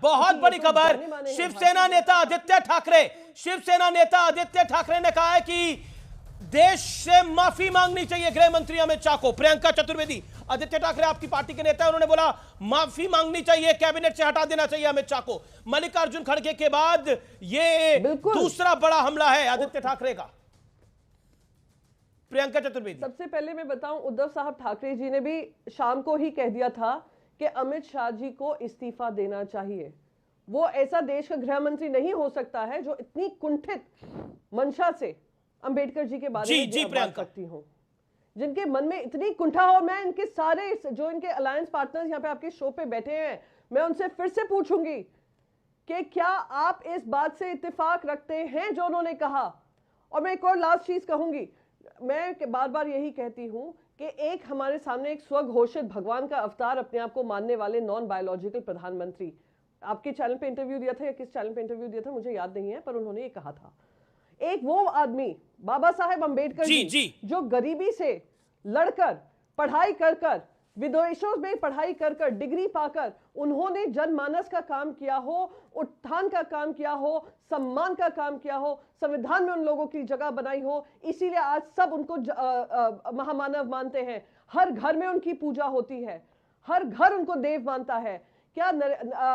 बहुत बड़ी खबर, शिवसेना नेता आदित्य ठाकरे ने कहा है कि देश से माफी मांगनी चाहिए गृह मंत्री अमित शाह को। प्रियंका चतुर्वेदी, आदित्य ठाकरे आपकी पार्टी के नेता है, उन्होंने बोला माफी मांगनी चाहिए, कैबिनेट से हटा देना चाहिए अमित शाह को। मल्लिकार्जुन खड़गे के बाद ये दूसरा बड़ा हमला है आदित्य ठाकरे का। प्रियंका चतुर्वेदी, सबसे पहले मैं बताऊं, उद्धव साहब ठाकरे जी ने भी शाम को ही कह दिया था कि अमित शाह जी को इस्तीफा देना चाहिए। वो ऐसा देश का गृह मंत्री नहीं हो सकता है जो इतनी कुंठित मंशा से अंबेडकर जी के बारे में बात करती हूँ, जिनके मन में इतनी कुंठा हो। मैं इनके सारे जो इनके अलायंस पार्टनर्स यहाँ पे आपके शो पे बैठे हैं, मैं उनसे फिर से पूछूंगी कि क्या आप इस बात से इत्तेफाक रखते हैं जो उन्होंने कहा। और मैं एक और लास्ट चीज कहूंगी, मैं बार बार यही कहती हूं कि एक हमारे सामने एक स्वघोषित भगवान का अवतार अपने आप को मानने वाले नॉन बायोलॉजिकल प्रधानमंत्री, आपके चैनल पे इंटरव्यू दिया था या किस चैनल पे इंटरव्यू दिया था मुझे याद नहीं है, पर उन्होंने ये कहा था, एक वो आदमी बाबा साहेब अंबेडकर जी जो गरीबी से लड़कर पढ़ाई कर विदेशों में पढ़ाई कर डिग्री पाकर उन्होंने जनमानस का काम किया हो, उत्थान का काम किया हो, सम्मान का काम किया हो, संविधान में उन लोगों की जगह बनाई हो, इसीलिए आज सब उनको महामानव मानते हैं। हर घर में उनकी पूजा होती है, हर घर उनको देव मानता है। क्या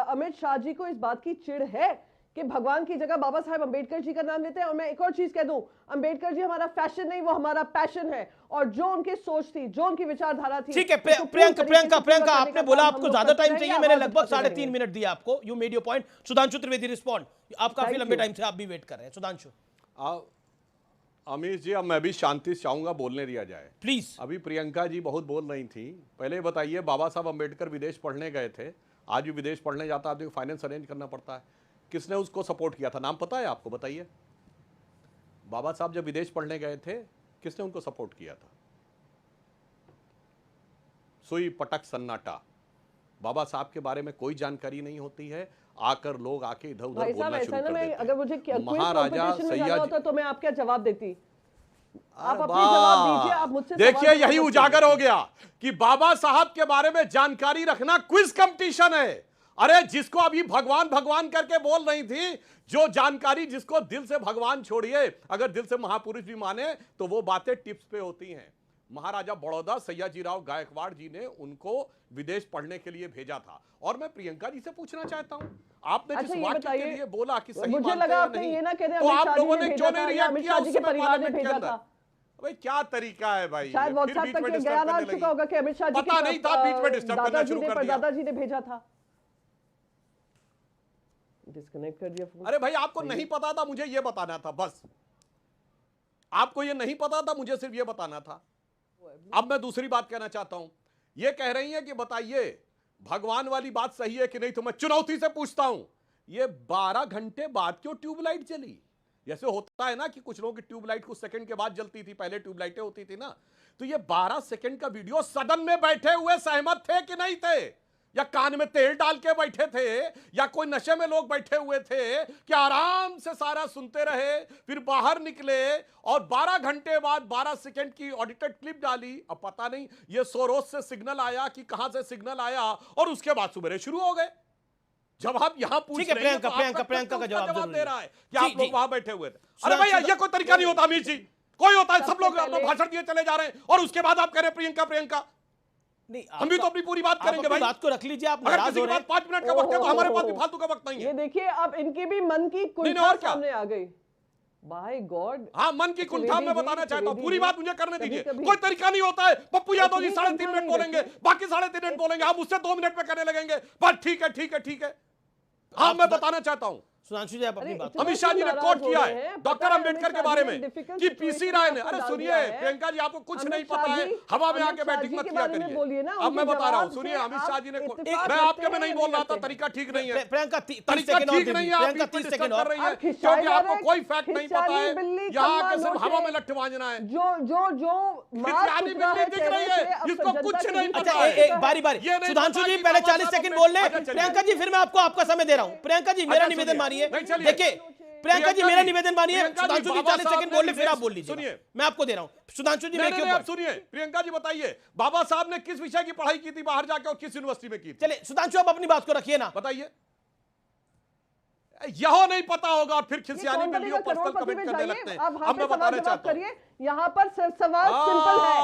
अमित शाह जी को इस बात की चिढ़ है कि भगवान की जगह बाबा साहेब अंबेडकर जी का नाम लेते हैं? और मैं एक और चीज कह दूं, अंबेडकर जी हमारा फैशन नहीं, वो हमारा पैशन है। और जो उनकी सोच थी, जो उनकी विचारधारा थी। ठीक है प्रियंका, आपने बोला आपको ज्यादा टाइम चाहिए, मैंने लगभग 3.5 मिनट दिया आपको। You made your point. Sudhanshu Trivedi respond. आप काफी लंबे टाइम से आप भी वेट कर रहे हैं। सुधांशु। अमीश जी, अब मैं भी शांति से चाहूंगा, बोलने दिया जाए प्लीज। अभी प्रियंका जी बहुत बोल रही थी। पहले बताइए, बाबा साहब अंबेडकर विदेश पढ़ने गए थे, आज भी विदेश पढ़ने जाता आदमी को फाइनेंस अरेंज करना पड़ता है। किसने उसको सपोर्ट किया था, नाम पता है आपको? बताइए। बाबा साहब जब विदेश पढ़ने गए थे, किसने उनको सपोर्ट किया था? सुई पटक सन्नाटा। बाबा साहब के बारे में कोई जानकारी नहीं होती है, आकर लोग आके इधर उधर बोलना शुरू कर देते हैं। अगर मुझे महाराजा सैयद, तो मैं आप क्या जवाब देती? आप अपनी जवाब दीजिए, आप मुझसे देखिए, यही उजागर हो गया कि बाबा साहब के बारे में जानकारी रखना क्विज कंपटीशन है। अरे जिसको अभी भगवान भगवान करके बोल रही थी, जो जानकारी जिसको दिल से, भगवान छोड़िए, अगर दिल से महापुरुष भी माने तो वो बातें टिप्स पे होती हैं। महाराजा बड़ौदा सयाजीराव गायकवाड़ जी ने उनको विदेश पढ़ने के लिए भेजा था। और मैं प्रियंका जी से पूछना चाहता हूं, आपने जिस वाक्य के लिए बोला कि सही मुझे मानते लगा हैं आपने नहीं, ये ना कह रहे तो आप लोगों ने क्यों नहीं रिएक्ट अमित किया? शाह जी के परिवार ने भेजा था। भाई क्या तरीका है भाई, शायद व्हाट्सएप तक ये ज्ञान आ चुका होगा कि अमित शाह जी पता नहीं था, बीच में डिस्टर्ब करना शुरू कर दिया। दादाजी ने भेजा था, डिस्कनेक्ट कर दिया फोन। अरे भाई, आपको नहीं पता था, मुझे ये बताना था बस। आपको ये नहीं पता था, मुझे सिर्फ ये बताना था। अब मैं दूसरी बात कहना चाहता हूं। ये कह रही है कि बताइए भगवान वाली बात सही है कि नहीं, तो मैं चुनौती से पूछता हूं, ये 12 घंटे बाद क्यों ट्यूबलाइट जली? जैसे होता है ना कि कुछ लोगों की ट्यूबलाइट कुछ सेकंड के बाद जलती थी, पहले ट्यूबलाइटें होती थी ना, तो ये 12 सेकंड का वीडियो सदन में बैठे हुए सहमत थे कि नहीं थे? या कान में तेल डाल के बैठे थे, या कोई नशे में लोग बैठे हुए थे कि आराम से सारा सुनते रहे, फिर बाहर निकले और 12 घंटे बाद 12 सेकंड की ऑडिटेड क्लिप डाली? अब पता नहीं ये सोरोस से सिग्नल आया कि कहां से सिग्नल आया, और उसके बाद सुबह शुरू हो गए। जब आप यहां पूछ रहे हैं, प्रियंका का जवाब दे रहा है कि आप लोग वहां बैठे हुए थे। अरे भैया, ये कोई तरीका नहीं होता अमीर जी, कोई होता है सब लोग भाषण दिए चले जा रहे हैं और उसके बाद आप कह रहे हैं प्रियंका। नहीं, हम भी तो अपनी पूरी बात करेंगे भाई। बात को रख लीजिए। आप अगर किसी के पास 5 मिनट का वक्त है तो हमारे पास भी फालतू का वक्त नहीं है। ये देखिए, अब इनके भी मन की कुंठा सामने आ गई। बाय गॉड, हाँ, मन की कुंठा मैं बताना चाहता हूँ, पूरी बात मुझे करने दीजिए। कोई तरीका नहीं होता है। पप्पू यादव जी 3.5 मिनट बोलेंगे, बाकी 3.5 मिनट बोलेंगे, हम उससे 2 मिनट पे करने लगेंगे। बस ठीक है। हाँ, मैं बताना चाहता हूँ, सुधांशु जी आप अपनी बात। अमित शाह जी ने कोट किया है डॉक्टर अंबेडकर के बारे में कि पीसी राय ने, अरे सुनिए प्रियंका जी, आपको कुछ नहीं पता है, हवा में आके बैटिंग मत किया करिए। अब मैं बता रहा हूँ, सुनिए, अमित शाह जी ने, मैं आपके में नहीं बोल रहा था, तरीका ठीक नहीं है, प्रियंका तरीका ठीक नहीं है, आप 30 सेकंड कर रही है क्योंकि आपको कोई फैक्ट नहीं पता है, यहाँ के सिर्फ हवा में लट्ठू बांधना है। जो बिल्ली दिख रही है जिसको कुछ नहीं पता है। एक बारी सुधांशु जी पहले 40 सेकंड बोल ले, प्रियंका जी फिर मैं आपको आपका समय दे रहा हूँ। प्रियंका जी मेरा निवेदन मानिए, देखिए प्रियंका जी मेरा निवेदन मानिए, सुधांशु जी 40 सेकंड बोल ले, फिर आप बोल लीजिए। सुनिए, मैं आपको दे रहा हूं। सुधांशु जी मैं क्यों आप सुनिए, प्रियंका जी बताइए बाबा साहब ने किस विषय की पढ़ाई की थी बाहर जाके और किस यूनिवर्सिटी में की थी? चलिए सुधांशु आप अपनी बात को रखिए ना, बताइए। यह नहीं पता होगा और फिर खिसियानी कौन में बनेगा पर्सनल करोड़पति में कमेंट करने जाइए, लगते हैं। आप वहां अब मैं पे बताना सवाल चाहता हूं, करिए, यहाँ पर सवाल सिंपल है,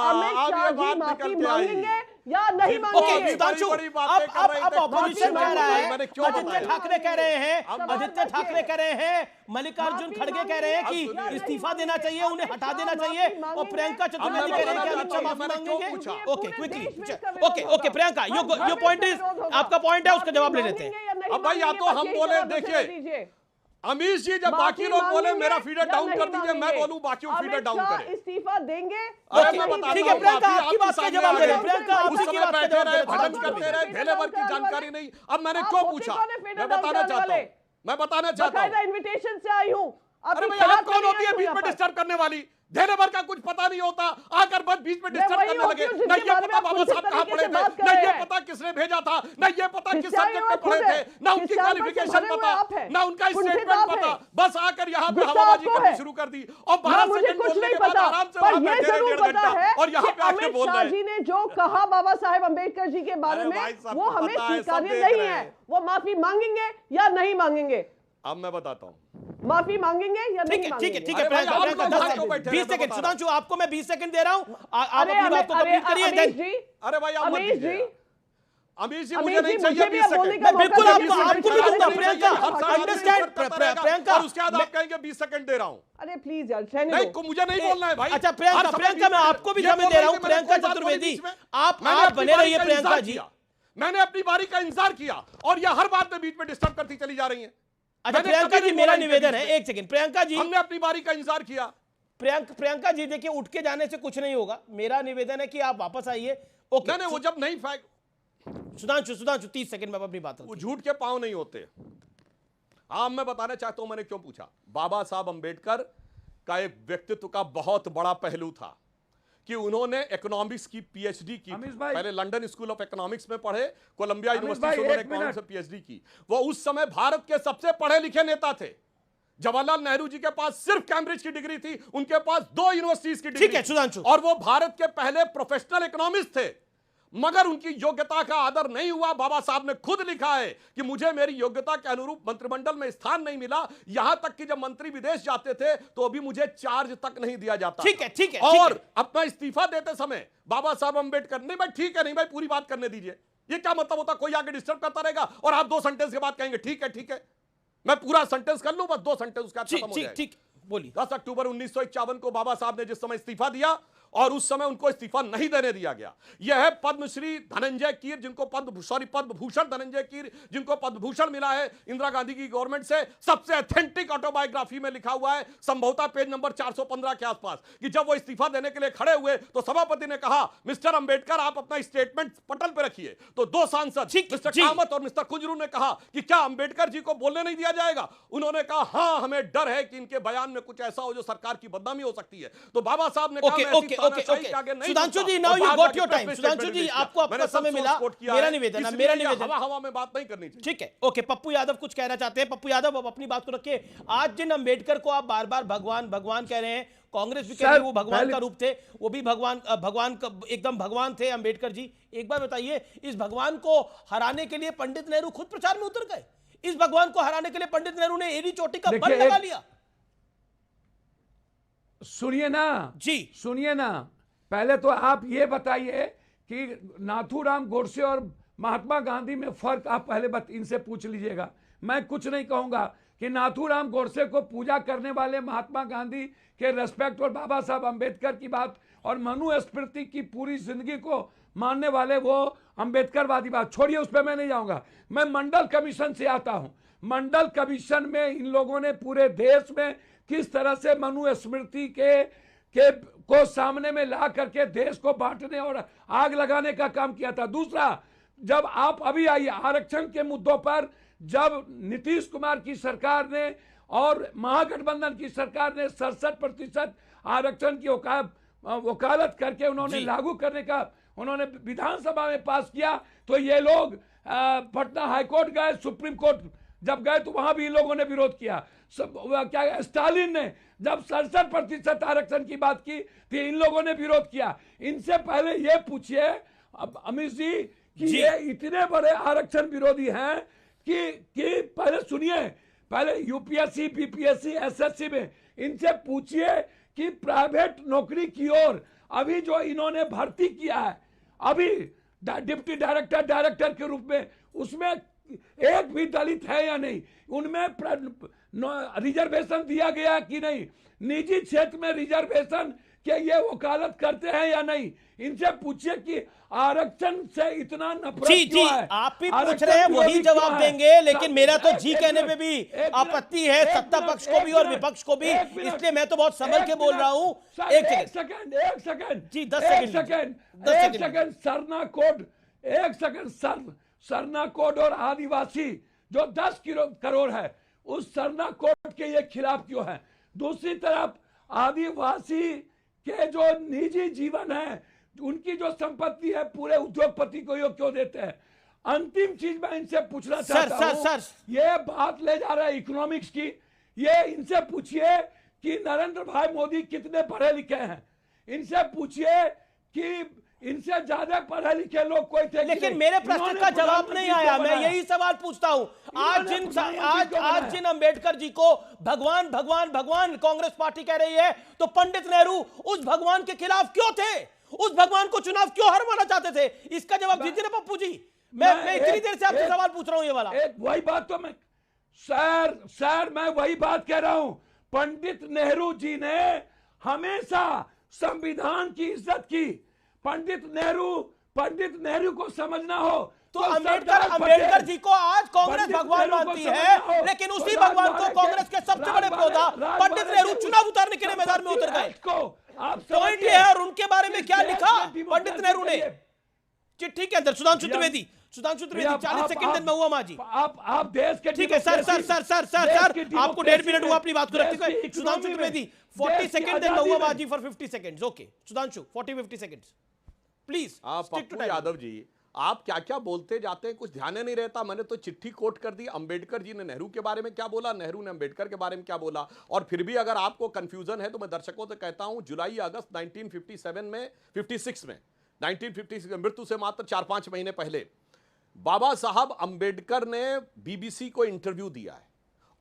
अमित अब शाह ये जी बात माफी निकल के आई। मांगेंगे या नहीं ओके, मांगेंगे? सुधांशु, बड़ी बातें कर रहे अब थे, ऑपोजिशन माफी कह रहा है, मैंने क्यों आदित्य बताया? ठाकरे कह रहे हैं, अब आदित्य सवाल ठाकरे कह रहे हैं, मल्लिकार्जुन माफी खड़गे कह रहे हैं मांगेंगे कि या नहीं इस्तीफा देना मांगेंगे? चाहिए, उन्हें हटा देना माफी चाहिए, और मांगेंगे? प्रियंका अब चतुर्वेदी मैं कह रहे हैं कि बताना अमित शाह चाहता हूं, माफी मैंने क्यों मांगेंगे। पूछा? ओके, पूरे क्विकली, देश में इसका विरोध ओके, होगा। ओके, प्रियंका, हर योर घर में पॉइंट इसका इज, विरोध होगा। आपका पॉइंट है, उसका माफी जवाब ले लेते हैं। मांगेंगे या नहीं अब भाई, या तो मांगेंगे, हम बस यही बोले, जवाब देखिए, दीजिए। अमीश जी जब माफी बाकी लोग बोले मांगेंगे मेरा फीडर या डाउन नहीं कर दीजिए, मैं मांगेंगे? बोलूं बाकी फीडर अमित डाउन शाह करें। इस्तीफा देंगे अरे या मैं नहीं बताता ठीक हूं, है, प्रियंका, अभी आपकी बात का सामने जवाब आ दे गए। रहे हैं, प्रियंका, उस उसी की समय बात का बैठे जवाब दे रहे, रहे हैं। भजन सुधांशु करते जी। रहे, ढेले भर की जानकारी नहीं। अब मैंने क्यों पूछा? मैं बताना चाहता हूं, मैं बताना चाहता बकायदा हूं। इनविटेशन से आई हूँ। अरे भाई, आप कौन होती है बीच में डिस्टर्ब करने वाली? ढेले भर का कुछ पता नहीं होता, आकर बस बीच में डिस्टर्ब वही करने होती लगे। हूँ नहीं जिसके ये बारे में पता आप बाबा उचित साहब कहाँ तरीके पढ़े से थे, बात कर नहीं रहे ये हैं। पता किसने भेजा था, नहीं ये पता किस खिंचाई सब्जेक्ट हुआ में पढ़े खुद है। थे, ना उनकी खिंचाई पर क्वालिफिकेशन भरे हुए पता, आप हैं। ना उनका कुंठित स्टेटमेंट आप पता, हैं। बस आकर यहाँ पे गुस्सा हवाबाजी आपको करनी है। शुरू कर दी और ना 12 मुझे सेकंड कुछ बोलने नहीं के बाद पता, आराम से पर वहां ये बैठे रहे जरूर 1.5 पता घंटा है और यहाँ कि पे आके अमित बोल शाह रहे जी हैं। ने जो कहा बाबा साहेब अम्बेडकर जी के बारे अरे में, भाई, सबको वो हमें पता है, सब स्वीकार्य देख नहीं रहे है। हैं। वो माफी मांगेंगे या नहीं मांगेंगे? अब मैं बताता हूँ, माफी मांगेंगे या ठीक नहीं है, ठीक है, मांगेंगे? ठीक है, अरे भाई, प्रियंका, आप प्रियंका, लोग 10 वहां क्यों बैठे 20 हैं? मैं सेकंड, बता रहा सुधांशु, आपको मैं 20 सेकंड दे रहा हूं, आप अरे अपनी बात को कंप्लीट करिए। अमीश जी, अरे भाई, आप मत अमीश दीजिए। जी, अमीश जी, अमीश मुझे जी, नहीं मुझे चाहिए भी 20 अब बोलने सेकंड। का मैं बिल्कुल मौका आपको दीजिए। भी दूंगा, अरे प्रियंका, प्रियंका, अंडरस्टैंड, प्रियंका, और उसके बाद आप कहेंगे 20 सेकंड दे रहा हूं। अरे प्लीज यार, रहने नहीं, दो। मुझे नहीं बोलना है भाई। अच्छा, प्रियंका, हर समय प्रियंका, मैं बीच में- आपको भी ये समय बोल दे रही रहा कि हूं, मैंने प्रियंका कोई बात बोली चतुर्वेदी, बीच में। आप मैंने अपनी बने बारी रहिए, का प्रियंका इंतजार जी। किया। मैंने अपनी बारी का इंतजार किया और ये हर बात में बीच में डिस्टर्ब करती चली जा रही है। अच्छा, मैंने प्रियंका कभी जी, नहीं मेरा बोला इनके निवेदन बीच है, में। एक सेकंड, प्रियंका जी, हमने अपनी बारी का इंतजार किया। प्रियंका जी, देखिए, उठ के जाने से कुछ नहीं होगा, मेरा निवेदन है कि आप वापस आइए। ओके, नहीं, वो जब नहीं फेंक, सुधांशु, 30 सेकंड में अपनी बात वो रखिए। झूठ के पांव नहीं होते। हाँ, मैं बताना चाहता हूं मैंने क्यों पूछा। बाबा साहब अंबेडकर का एक व्यक्तित्व का बहुत बड़ा पहलू था कि उन्होंने इकोनॉमिक्स की पीएचडी की थी। पहले लंदन स्कूल ऑफ इकोनॉमिक्स में पढ़े, कोलंबिया यूनिवर्सिटी से उन्होंने इकोनॉमिक्स में पीएचडी की। वो उस समय भारत के सबसे पढ़े लिखे नेता थे। जवाहरलाल नेहरू जी के पास सिर्फ कैम्ब्रिज की डिग्री थी, उनके पास 2 यूनिवर्सिटीज की डिग्री ठीक है, सुधांशु। और वो भारत के पहले प्रोफेशनल इकोनॉमिस्ट थे। मगर उनकी योग्यता का आदर नहीं हुआ। बाबा साहब ने खुद लिखा है कि मुझे मेरी योग्यता के अनुरूप मंत्रिमंडल में स्थान नहीं मिला, यहां तक कि जब मंत्री विदेश जाते थे तो अभी मुझे चार्ज तक नहीं दिया जाता। ठीक है, ठीक है, और अपना इस्तीफा देते समय बाबा साहब अंबेडकर, नहीं भाई ठीक है, नहीं भाई पूरी बात करने दीजिए। ये क्या मतलब होता, कोई आगे डिस्टर्ब करता रहेगा और आप 2 सेंटेंस के बाद कहेंगे ठीक है, ठीक है। मैं पूरा सेंटेंस कर लूं, बस 2 सेंटेंस उसका खत्म हो जाएगा। ठीक, बोलिए। 10 अक्टूबर 1951 को बाबा साहब ने जिस समय इस्तीफा दिया और उस समय उनको इस्तीफा नहीं देने दिया गया। यह है पद्मश्री धनंजय कीर, जिनको पद्म भूषण धनंजय कीर, जिनको पद्म भूषण मिला है इंदिरा गांधी की गवर्नमेंट से। सबसे ऑथेंटिक ऑटोबायोग्राफी में लिखा हुआ है, संभवतः पेज नंबर 415 के आसपास, कि जब वो इस्तीफा देने के लिए खड़े हुए तो सभापति ने कहा, मिस्टर अंबेडकर आप अपना स्टेटमेंट पटल पर रखिए। तो 2 सांसद मिस्टर कामत और मिस्टर कुंजरू ने कहा कि क्या अंबेडकर जी को बोलने नहीं दिया जाएगा? उन्होंने कहा हां, हमें डर है कि इनके बयान में कुछ ऐसा हो जो सरकार की बदनामी हो सकती है। तो बाबा साहब ने कहा Sudhanshu ji, now you got your time. Sudhanshu ji, आपको आपका समय मिला। मेरा निवेदन हवा में बात नहीं करनी चाहिए। ठीक है, ओके। पप्पू यादव कुछ कहना चाहते हैं। पप्पू यादव, अब अपनी बात को रखिए। आज जिन अंबेडकर को आप बार बार भगवान भगवान कह रहे हैं, कांग्रेस भी कह रही है वो भगवान का रूप थे, वो भी भगवान एकदम भगवान थे अंबेडकर जी। एक बार बताइए, इस भगवान को हराने के लिए पंडित नेहरू खुद प्रचार में उतर गए। इस भगवान को हराने के लिए पंडित नेहरू ने एड़ी चोटी का बल लगा लिया। सुनिए ना जी, सुनिए ना, पहले तो आप ये बताइए कि नाथूराम गोडसे और महात्मा गांधी में फर्क आप पहले इनसे पूछ लीजिएगा। मैं कुछ नहीं कहूंगा कि नाथूराम गोडसे को पूजा करने वाले महात्मा गांधी के रेस्पेक्ट और बाबा साहब अंबेडकर की बात और मनुस्मृति की पूरी जिंदगी को मानने वाले वो अंबेडकरवादी बात छोड़िए, उस पर मैं नहीं जाऊंगा। मैं मंडल कमीशन से आता हूं। मंडल कमीशन में इन लोगों ने पूरे देश में किस तरह से मनुस्मृति के को सामने में ला करके देश को बांटने और आग लगाने का काम किया था। दूसरा, जब आप अभी आइए आरक्षण के मुद्दों पर, जब नीतीश कुमार की सरकार ने और महागठबंधन की सरकार ने 67% आरक्षण की वकालत करके उन्होंने लागू करने का उन्होंने विधानसभा में पास किया, तो ये लोग पटना हाईकोर्ट गए, सुप्रीम कोर्ट जब गए तो वहां भी इन लोगों ने विरोध किया। क्या स्टालिन ने जब 67% आरक्षण की बात की तो इन लोगों ने विरोध किया। इनसे पहले ये पूछिए अमित जी कि ये इतने बड़े आरक्षण विरोधी हैं कि पहले सुनिए पहले यूपीएससी, बीपीएससी, एसएससी में इनसे पूछिए कि प्राइवेट नौकरी की ओर अभी जो इन्होंने भर्ती किया है, अभी डिप्टी डायरेक्टर, डायरेक्टर के रूप में, उसमें एक भी दलित है या नहीं, उनमें रिजर्वेशन दिया गया कि नहीं, निजी क्षेत्र में रिजर्वेशन के ये वकालत करते हैं या नहीं, इनसे पूछिए कि आरक्षण से इतना नफरत जी क्यों है? आप भी पूछ आरक्षण रहे हैं, के वही लिए जवाब क्यों है? देंगे, लेकिन मेरा तो एक जी मिनट, कहने पे भी एक मिनट, आपत्ति है, एक सत्ता मिनट, पक्ष को भी और एक मिनट, विपक्ष को भी, एक मिनट, इसलिए मैं तो बहुत संभल के बोल रहा हूं। एक एक सेकंड, एक सेकंड जी, 10 एक सेकंड, सेकंड, 10 एक सेकंड। सेकंड, सरना कोड, एक सेकंड, सरना कोड और आदिवासी जो 10 करोड़ है, उस सरना कोड के ये खिलाफ क्यों है? दूसरी तरफ आदिवासी के जो निजी जीवन है, उनकी जो संपत्ति है, पूरे उद्योगपति को ये क्यों देते हैं? अंतिम चीज मैं इनसे पूछना चाहता हूं, सर। ये बात ले जा रहा है इकोनॉमिक्स की, ये इनसे पूछिए कि नरेंद्र भाई मोदी कितने पढ़े लिखे हैं, इनसे पूछिए कि इनसे ज्यादा पढ़े लिखे लोग कोई थे कि लेकिन नहीं? मेरे प्रश्न इन्होंने का जवाब नहीं आया, मैं बनाया। यही सवाल पूछता हूं। आज जिन अंबेडकर जी को भगवान भगवान भगवान कांग्रेस पार्टी कह रही है, तो पंडित नेहरू उस भगवान के खिलाफ क्यों थे? उस भगवान को चुनाव क्यों हरवाना चाहते थे? इसका जवाब दीजिए ना पप्पू जी। मैं इतनी देर से आपसे सवाल पूछ रहा हूं, ये वाला। एक वही बात तो मैं सर मैं वही बात कह रहा हूं। पंडित नेहरू जी ने हमेशा संविधान की इज्जत की। पंडित नेहरू को समझना हो तो अंबेडकर जी को आज कांग्रेस भगवान मानती है, लेकिन उसी भगवान को कांग्रेस के सबसे बड़े प्रौधा पंडित नेहरू चुनाव उतारने के लिए मैदान में उतर गए। पॉइंट ये है, और उनके बारे में क्या लिखा पंडित नेहरू ने चिट्ठी के अंदर? सुधांशु त्रिवेदी 40 सेकंड दिन में हुआ माजी। आप देश के ठीक है सर, आपको 1.5 मिनट हुआ अपनी बात को रखते हुए। सुधांशु त्रिवेदी 40 सेकंड दिन में हुआ माजी for 50 seconds. Okay Sudhanshu, 40-50 seconds please. Pappu Yadav ji, आप क्या क्या बोलते जाते हैं, कुछ ध्यान नहीं रहता। मैंने तो चिट्ठी कोट कर दी, अंबेडकर जी ने नेहरू के बारे में क्या बोला, नेहरू ने अंबेडकर के बारे में क्या बोला। और फिर भी अगर आपको कंफ्यूजन है तो मैं दर्शकों से कहता हूं, जुलाई अगस्त 1956 में 1956 मृत्यु से मात्र 4-5 महीने पहले बाबा साहब अंबेडकर ने बीबीसी को इंटरव्यू दिया है,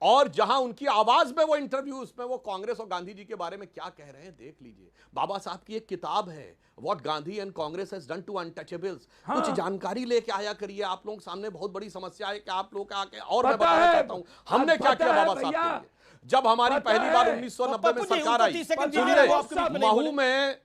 और जहां उनकी आवाज में वो इंटरव्यू, उसमें वो कांग्रेस और गांधी जी के बारे में क्या कह रहे हैं देख लीजिए। बाबा साहब की एक किताब है, what Gandhi and Congress has done to untouchables. कुछ जानकारी लेके आया करिए। आप लोगों के सामने बहुत बड़ी समस्या है कि आप लोग आके, और मैं बताना चाहता हूं हमने क्या किया बाबा साहब के लिए। जब हमारी पहली बार 1990 में सरकार आई, महू में,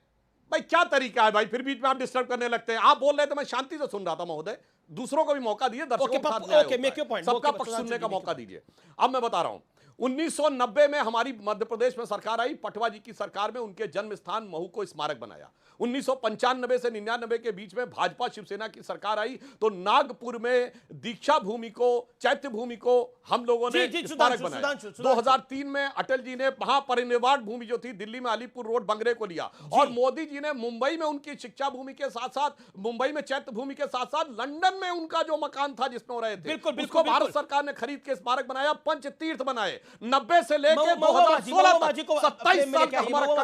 भाई क्या तरीका है भाई, फिर बीच में आप डिस्टर्ब करने लगते हैं। आप बोल रहे थे, मैं शांति से सुन रहा था महोदय, दूसरों को भी मौका दिए, दर्शकों के साथ न्याय होता है। सबका पक्ष सुनने का मौका दीजिए। अब मैं बता रहा हूं, 1990 में हमारी मध्य प्रदेश में सरकार आई, पटवा जी की सरकार में उनके जन्म स्थान महू को स्मारक बनाया। 1995 से 99 के बीच में भाजपा शिवसेना की सरकार आई, तो नागपुर में दीक्षा भूमि को, चैत्य भूमि को हम लोगों ने स्मारक बनाया। 2003 में अटल जी ने महापरिनिर्वाण भूमि जो थी दिल्ली में अलीपुर रोड बंगरे को लिया, और मोदी जी ने मुंबई में उनकी शिक्षा भूमि के साथ साथ, मुंबई में चैत्य भूमि के साथ साथ लंदन में उनका जो मकान था जिसमें वो रहे थे, उसको भारत सरकार ने खरीद के स्मारक बनाया, पंचतीर्थ बनाए। 90 से लेकर 2016 तक 27 साल का हमारा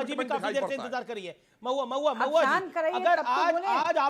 इंतजार करिए। महुआ, अगर आज